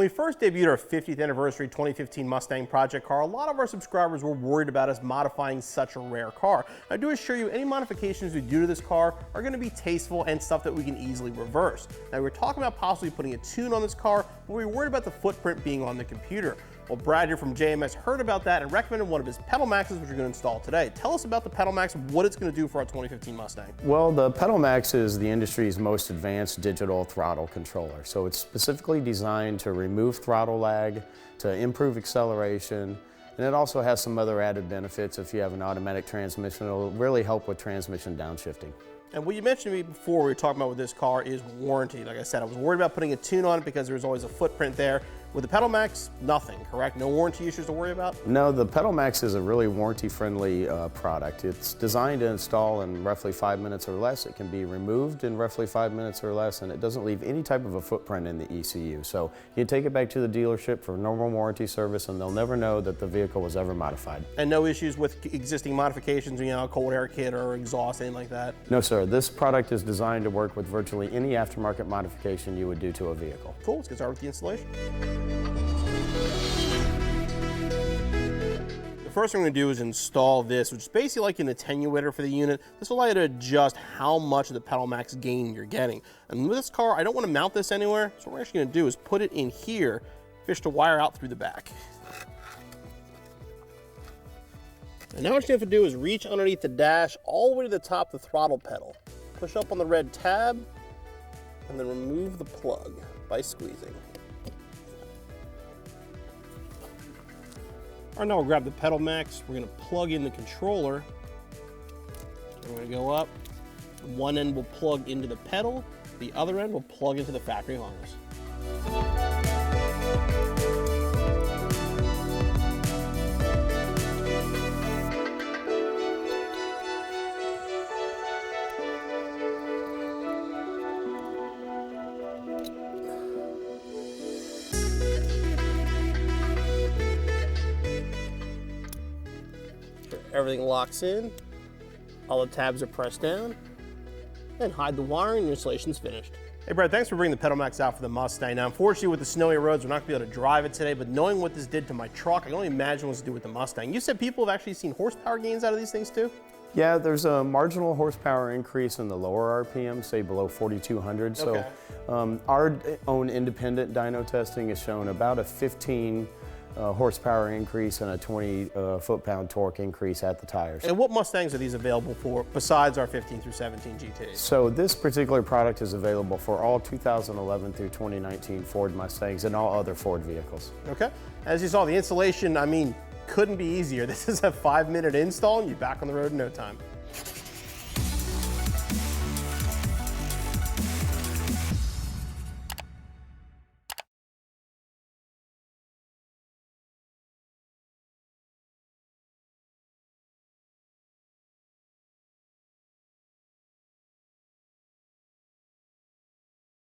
When we first debuted our 50th anniversary 2015 Mustang project car, a lot of our subscribers were worried about us modifying such a rare car. I do assure you, any modifications we do to this car are going to be tasteful and stuff that we can easily reverse. Now, we're talking about possibly putting a tune on this car, but we were worried about the footprint being on the computer. Well, Brad here from JMS heard about that and recommended one of his PedalMAXs, which we're going to install today. Tell us about the PedalMAX, what it's going to do for our 2015 Mustang. Well, the PedalMAX is the industry's most advanced digital throttle controller. So it's specifically designed to remove throttle lag, to improve acceleration, and it also has some other added benefits. If you have an automatic transmission, it'll really help with transmission downshifting. And what you mentioned to me before we were talking about with this car is warranty. Like I said, I was worried about putting a tune on it because there was always a footprint there. With the PedalMAX, nothing, correct? No warranty issues to worry about? No, the PedalMAX is a really warranty-friendly product. It's designed to install in roughly 5 minutes or less. It can be removed in roughly 5 minutes or less, and it doesn't leave any type of a footprint in the ECU. So you take it back to the dealership for normal warranty service, and they'll never know that the vehicle was ever modified. And no issues with existing modifications, you know, cold air kit or exhaust, anything like that? No, sir. This product is designed to work with virtually any aftermarket modification you would do to a vehicle. Cool. Let's get started with the installation. The first thing we're going to do is install this, which is basically like an attenuator for the unit. This will allow you to adjust how much of the PedalMAX gain you're getting. And with this car, I don't want to mount this anywhere, so what we're actually going to do is put it in here, fish the wire out through the back. And now what you have to do is reach underneath the dash all the way to the top of the throttle pedal. Push up on the red tab, and then remove the plug by squeezing. All right, now we'll grab the PedalMAX. We're going to plug in the controller. We're going to go up. One end will plug into the pedal. The other end will plug into the factory harness. Everything locks in, all the tabs are pressed down, and hide the wiring and your installation's finished. Hey Brad, thanks for bringing the PedalMAX out for the Mustang. Now unfortunately with the snowy roads, we're not gonna be able to drive it today, but knowing what this did to my truck, I can only imagine what it's do with the Mustang. You said people have actually seen horsepower gains out of these things too? Yeah, there's a marginal horsepower increase in the lower RPM, say below 4,200. Okay. So our own independent dyno testing has shown about a 15 horsepower increase and a 20 foot-pound torque increase at the tires. And what Mustangs are these available for besides our 15 through 17 GTs? So this particular product is available for all 2011 through 2019 Ford Mustangs and all other Ford vehicles. Okay. As you saw, the installation, I mean, couldn't be easier. This is a 5-minute install and you're back on the road in no time.